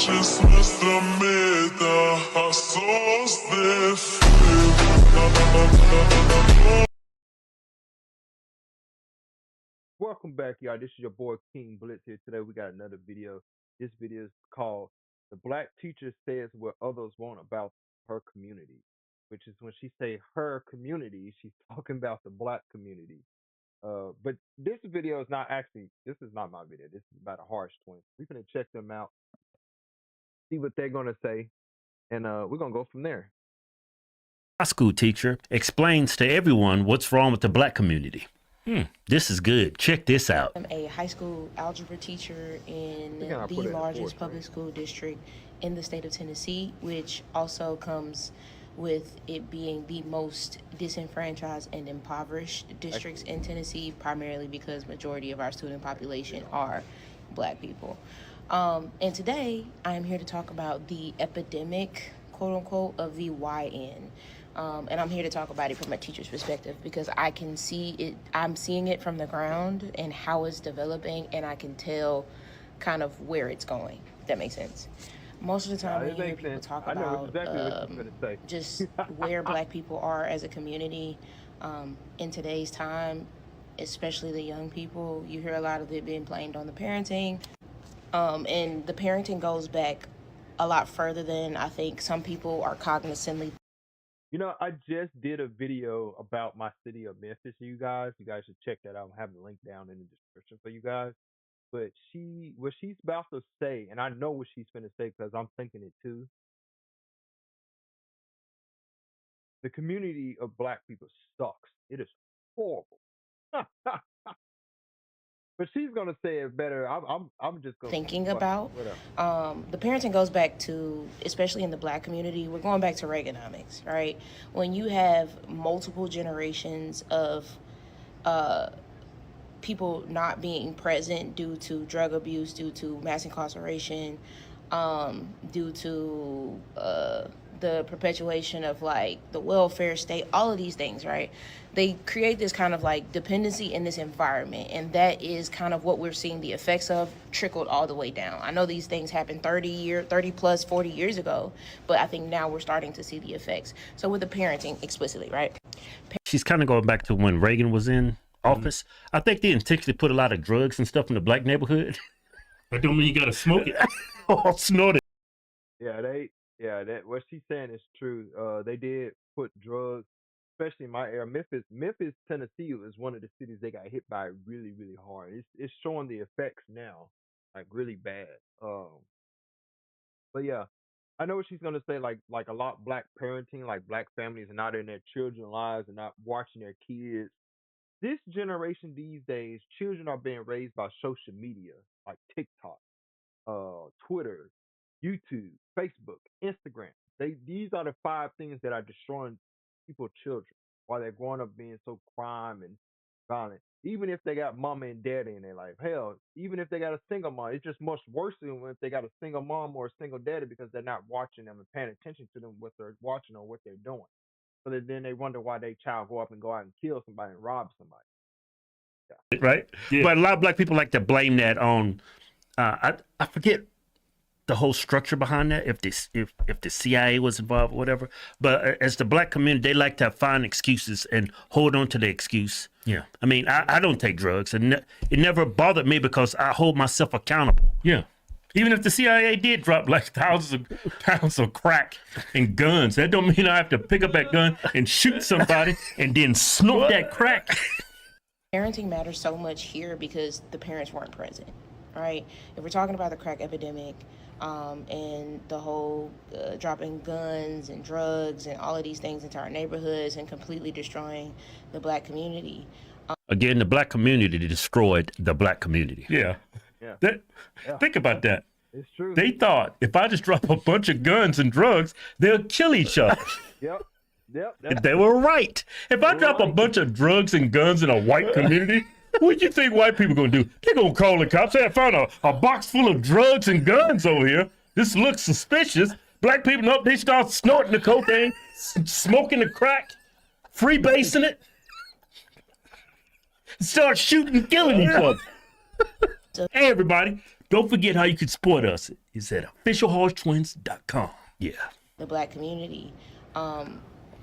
Noches nuestra meta, a sos de fe. Welcome back, y'all. This is your boy King Blitz here. Today we got another video. This video is called "The Black Teacher Says What Others Won't About Her Community," which is when she say her community, she's talking about the black community. But this video is not actually. This is not my video. This is about a Harsh Twins. We're gonna check them out, see what they're gonna say, and we're gonna go from there. High school teacher explains to everyone what's wrong with the black community. This is good. Check this out. I'm a high school algebra teacher in the largest public school district in the state of Tennessee, which also comes with it being the most disenfranchised and impoverished districts in Tennessee, primarily because majority of our student population are black people. And today I am here to talk about the epidemic, quote unquote, of the YN. And I'm here to talk about it from a teacher's perspective because I can see it, I'm seeing it from the ground and how it's developing, and I can tell kind of where it's going, if that makes sense. Most of the time when you hear people talk about just where black people are as a community in today's time, especially the young people, you hear a lot of it being blamed on the parenting. And the parenting goes back a lot further than I think some people are cognizantly. You know, I just did a video about my city of Memphis, you guys. You guys should check that out. I'm having the link down in the description for you guys. But what she's about to say, and I know what she's going to say because I'm thinking it too. The community of black people sucks. It is horrible. But she's gonna say it better. I'm just thinking about the parenting goes back to, especially in the black community, we're going back to Reaganomics, right? When you have multiple generations of people not being present due to drug abuse, due to mass incarceration, due to the perpetuation of like the welfare state, all of these things, right? They create this kind of like dependency in this environment, and that is kind of what we're seeing the effects of trickled all the way down. I know these things happened 30 plus 40 years ago, but I think now we're starting to see the effects. So with the parenting explicitly, right? She's kind of going back to when Reagan was in office. I think they intentionally put a lot of drugs and stuff in the black neighborhood. That don't mean you gotta smoke it or snort it. Yeah, that what she's saying is true. They did put drugs, especially in my area. Memphis, Tennessee is one of the cities they got hit by really, really hard. It's showing the effects now, like really bad. But yeah, I know what she's gonna say. Like a lot black parenting, like black families are not in their children's lives and not watching their kids. This generation these days, children are being raised by social media, like TikTok, Twitter, YouTube, Facebook, Instagram. These are the 5 things that are destroying people's children while they're growing up being so crime and violent. Even if they got mama and daddy in their life, hell, even if they got a single mom, it's just much worse than if they got a single mom or a single daddy because they're not watching them and paying attention to them what they're watching or what they're doing. So that then they wonder why their child go up and go out and kill somebody and rob somebody. Yeah. Right? Yeah. But a lot of black people like to blame that on I forget the whole structure behind that, if the CIA was involved or whatever. But as the black community, they like to find excuses and hold on to the excuse. Yeah. I mean, I don't take drugs, and it never bothered me because I hold myself accountable. Yeah. Even if the CIA did drop like thousands of pounds of crack and guns, that don't mean I have to pick up that gun and shoot somebody and then snort that crack. Parenting matters so much here because the parents weren't present, right? If we're talking about the crack epidemic and the whole dropping guns and drugs and all of these things into our neighborhoods and completely destroying the black community. Again, the black community destroyed the black community. Yeah. Think about that. It's true. They thought if I just drop a bunch of guns and drugs, they'll kill each other. Yep. They were right. If I drop a bunch of drugs and guns in a white community, what do you think white people gonna do? They're gonna call the cops. Hey, I found a box full of drugs and guns over here. This looks suspicious. Black people, no, they start snorting the cocaine, smoking the crack, freebasing it, start shooting and killing each other. Hey, everybody. Don't forget how you can support us. It's at officialhorsetwins.com. Yeah. The Black community.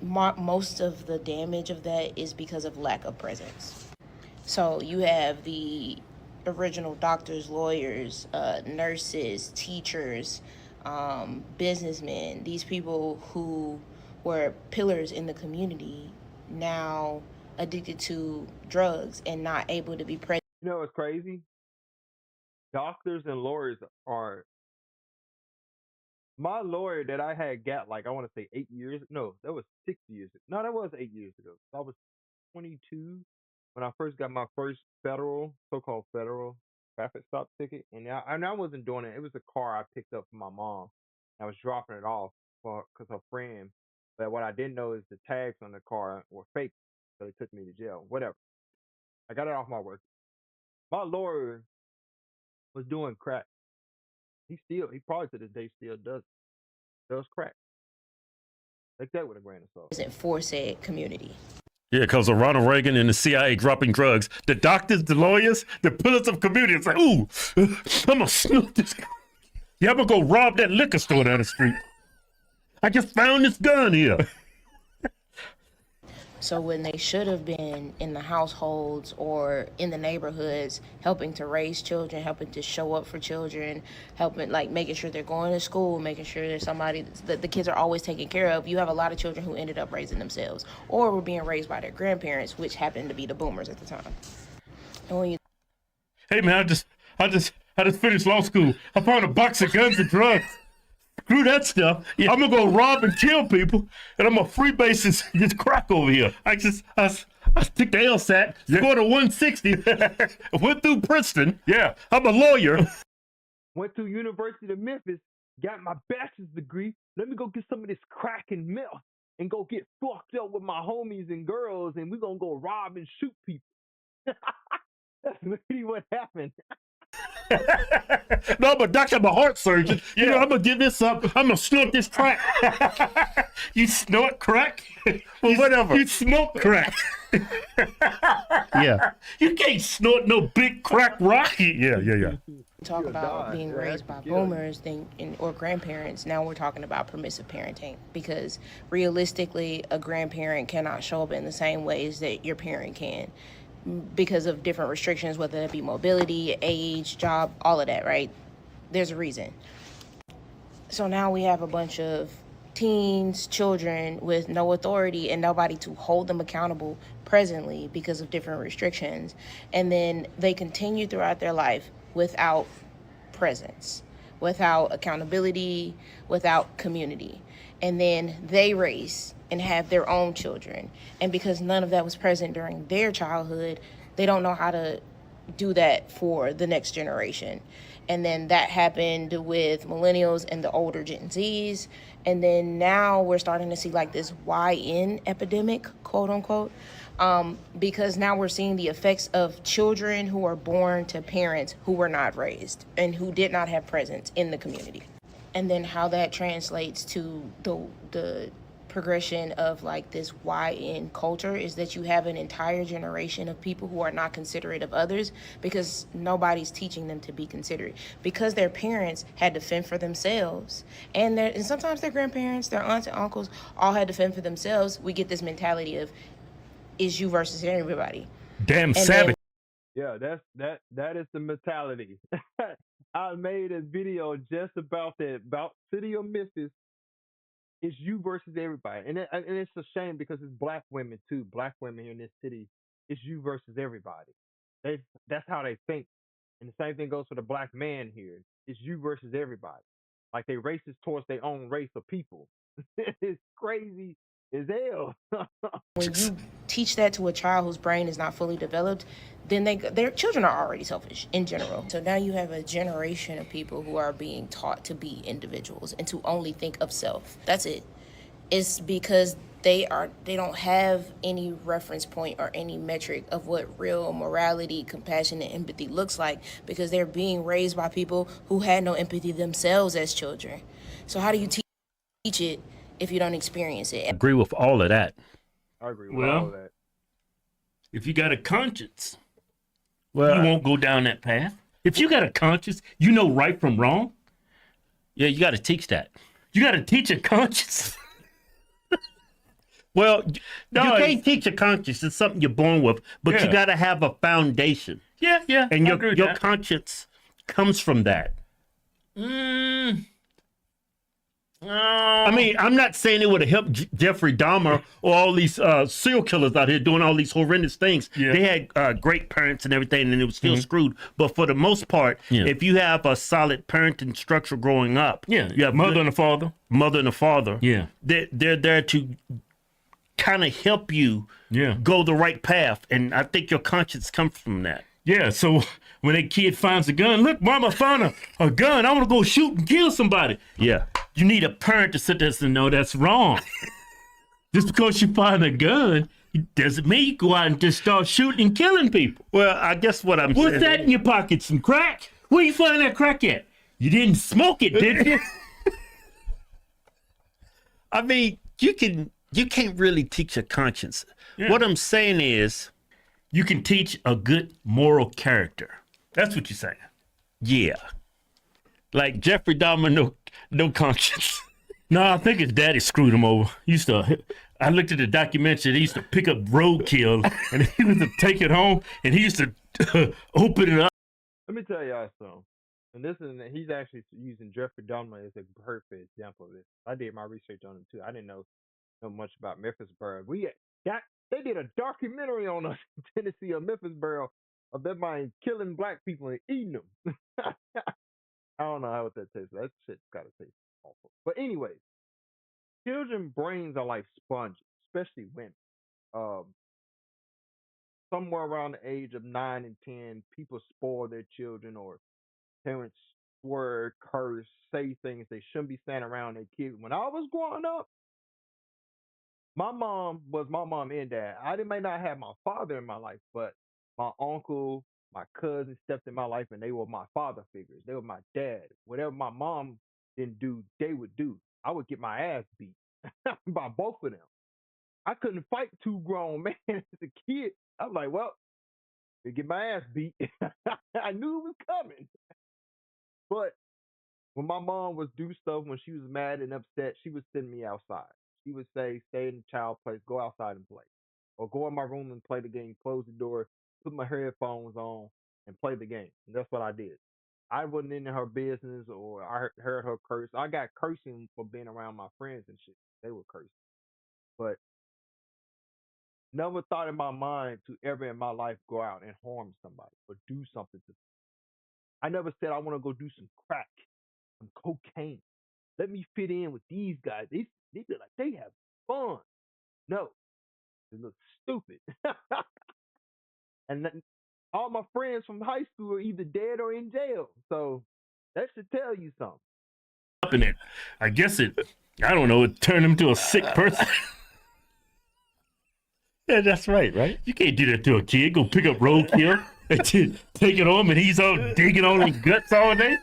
Most of the damage of that is because of lack of presence. So you have the original doctors, lawyers, nurses, teachers, businessmen, these people who were pillars in the community, now addicted to drugs and not able to be present. You know what's crazy? Doctors and lawyers are. My lawyer that I had got, like, I want to say 8 years. No, that was 6 years. No, that was 8 years ago. I was 22 when I first got my first federal, so-called federal traffic stop ticket. And I wasn't doing it. It was a car I picked up from my mom. I was dropping it off because her friend. But what I didn't know is the tags on the car were fake. So they took me to jail. Whatever. I got it off my work. My lawyer was doing crack. He probably to this day still does crack. Take that with a grain of salt. Isn't for said community. Yeah, because of Ronald Reagan and the CIA dropping drugs. The doctors, the lawyers, the pillars of community. It's like, ooh, I'm going to snoop this. Yeah, I'm going to go rob that liquor store down the street. I just found this gun here. So when they should have been in the households or in the neighborhoods, helping to raise children, helping to show up for children, helping, like, making sure they're going to school, making sure there's somebody that the kids are always taken care of. You have a lot of children who ended up raising themselves or were being raised by their grandparents, which happened to be the boomers at the time. And when you, hey man, I just finished law school. I found a box of guns and drugs. Screw that stuff. Yeah. I'm gonna go rob and kill people, and I'm gonna freebase this crack over here. I took the LSAT, scored a 160, went through Princeton. Yeah, I'm a lawyer. Went to University of Memphis, got my bachelor's degree. Let me go get some of this crack and meth and go get fucked up with my homies and girls, and we're gonna go rob and shoot people. That's really what happened. No, I'm a doctor, I'm a heart surgeon. You know, I'm gonna give this up. I'm gonna snort this crack. You snort crack? Well, whatever. You smoke crack. Yeah. You can't snort no big crack rock. Yeah. talk about being raised by boomers or grandparents, now we're talking about permissive parenting, because realistically, a grandparent cannot show up in the same ways that your parent can, because of different restrictions, whether it be mobility, age, job, all of that, right? There's a reason. So now we have a bunch of teens, children with no authority and nobody to hold them accountable presently because of different restrictions. And then they continue throughout their life without presence, without accountability, without community. And then they raise and have their own children. And because none of that was present during their childhood, they don't know how to do that for the next generation. And then that happened with millennials and the older Gen Zs. And then now we're starting to see like this YN epidemic, quote unquote, because now we're seeing the effects of children who are born to parents who were not raised and who did not have presence in the community. And then how that translates to the progression of like this YN culture is that you have an entire generation of people who are not considerate of others because nobody's teaching them to be considerate, because their parents had to fend for themselves, and sometimes their grandparents, their aunts and uncles all had to fend for themselves. We get this mentality of is you versus everybody. Damn savage. Yeah, that is the mentality. I made a video just about that, about city of Memphis. It's you versus everybody. And it's a shame because it's black women too. Black women here in this city, it's you versus everybody. That's how they think. And the same thing goes for the black man here. It's you versus everybody. Like they racist towards their own race of people. It's crazy as hell. When you teach that to a child whose brain is not fully developed, then their children are already selfish in general. So now you have a generation of people who are being taught to be individuals and to only think of self. That's it. It's because they don't have any reference point or any metric of what real morality, compassion, and empathy looks like, because they're being raised by people who had no empathy themselves as children. So how do you teach it if you don't experience it? I agree with all of that. I agree with all of that. If you got a conscience, you won't go down that path. If you got a conscience, you know right from wrong. Yeah, you got to teach that. You got to teach a conscience. Well, No, you it's- can't teach a conscience. It's something you're born with, but Yeah. you got to have a foundation. Yeah, yeah. And I agree with your that. conscience comes from that. I mean, I'm not saying it would have helped Jeffrey Dahmer or all these serial killers out here doing all these horrendous things. Yeah. They had great parents and everything, and it was still screwed. But for the most part, Yeah. if you have a solid parenting structure growing up, Yeah, you have mother and a father. mother and a father. Yeah. They're there to kind of help you Yeah. go the right path, and I think your conscience comes from that. Yeah, so when that kid finds a gun, look, mama found a gun. I want to go shoot and kill somebody. Yeah. You need a parent to sit there and say, no, that's wrong. Just because you find a gun doesn't mean you go out and just start shooting and killing people. Well, I guess what I'm What's saying. that in your pocket? Some crack? Where you find that crack at? You didn't smoke it, did you? I mean, you can't really teach a conscience. Yeah. What I'm saying is, You can teach a good moral character. That's what you're saying. yeah. Like Jeffrey Dahmer, no conscience. No, I think his daddy screwed him over. I looked at the documentary. He used to pick up roadkill, and he used to take it home, and he used to open it up. Let me tell y'all something. And he's actually using Jeffrey Dahmer as a perfect example of this. I did my research on him too. I didn't know much about Memphisburg. They did a documentary on us in Tennessee of Memphisburg of them mind killing black people and eating them. I don't know how that tastes. That shit's gotta taste awful. But anyways, children's brains are like sponges, especially women. Somewhere around the age of 9 and 10, people spoil their children, or parents swear, curse, say things they shouldn't be saying around their kids. When I was growing up, my mom was my mom and dad. May not have my father in my life, but my uncle, my cousin stepped in my life, and they were my father figures. They were my dad. Whatever my mom didn't do, they would do. I would get my ass beat by both of them. I couldn't fight two grown men as a kid. I was like, well, to get my ass beat. I knew it was coming. But when my mom would do stuff, when she was mad and upset, she would send me outside. She would say, stay in the child place, go outside and play. Or go in my room and play the game, close the door, put my headphones on, and play the game. And that's what I did. I wasn't in her business, or I heard her curse. I got cursing for being around my friends and shit. They were cursing. But never thought in my mind to ever in my life go out and harm somebody or do something to them. I never said I want to go do some crack, some cocaine. Let me fit in with these guys. They feel like they have fun. No, they look stupid. And then all my friends from high school are either dead or in jail. So that should tell you something. Up in it. I guess it turned him to a sick person. Yeah, that's right, right? You can't do that to a kid. Go pick up roadkill and take it home, and he's all digging on his guts all day.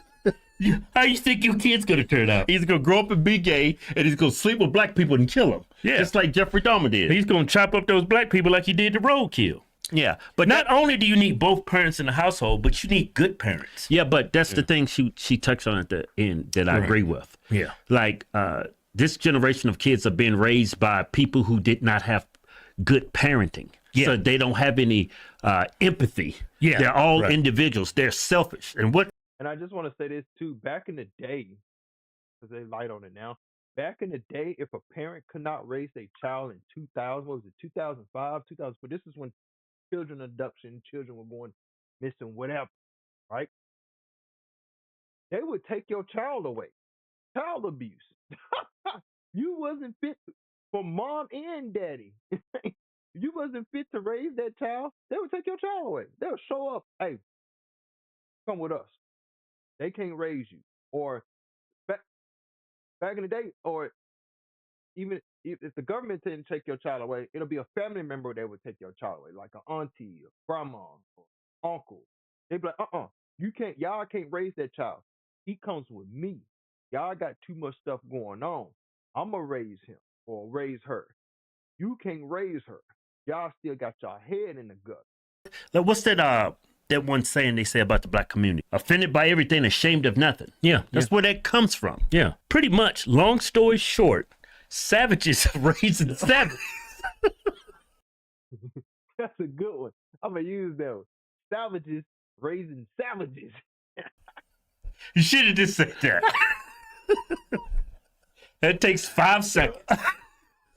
How you think your kid's gonna turn out? He's gonna grow up and be gay, and he's gonna sleep with black people and kill them. Yeah. Just like Jeffrey Dahmer did. He's gonna chop up those black people like he did the roadkill. Yeah, But not only do you need both parents in the household, but you need good parents. yeah, but that's the thing she touched on at the end that I agree with. Yeah. Like this generation of kids are being raised by people who did not have good parenting. Yeah. So they don't have any empathy. Yeah, They're all right. individuals. They're selfish. And what And I just want to say this too. Back in the day, because they light on it now. Back in the day, if a parent could not raise a child in 2000, what was it, 2005, 2004? This is when children abduction, children were going missing, whatever, right? They would take your child away. Child abuse. You wasn't fit for mom and daddy. You wasn't fit to raise that child. They would take your child away. They'll show up. Hey, come with us. They can't raise you. Or back in the day, or even if the government didn't take your child away, it'll be a family member that would take your child away, like an auntie, or grandma, or uncle. They'd be like, y'all can't raise that child. He comes with me. Y'all got too much stuff going on. I'm gonna raise him or raise her. You can't raise her. Y'all still got your head in the gut. like what's that that one saying they say about the black community? Offended by everything, ashamed of nothing. Yeah, that's where that comes from. Yeah, pretty much. Long story short, savages raising savages. That's a good one. I'm gonna use that one. Savages raising savages. You should have just said that. That takes 5 seconds.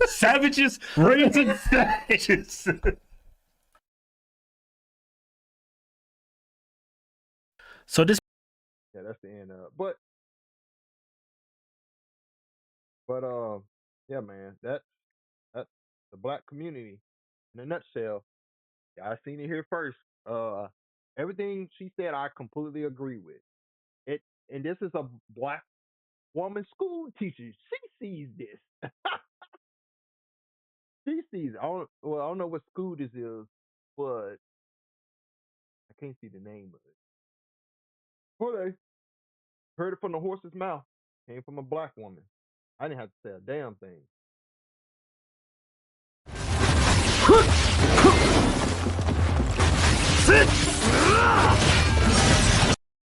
Savages raising savages. So this. Yeah, that's the end of it. Yeah, man, that's the black community in a nutshell. I seen it here first. Everything she said, I completely agree with it. And this is a black woman school teacher. She sees this. She sees it. I don't know what school this is, but I can't see the name of it. Well, they heard it from the horse's mouth. Came from a black woman. I didn't have to say a damn thing. Sit!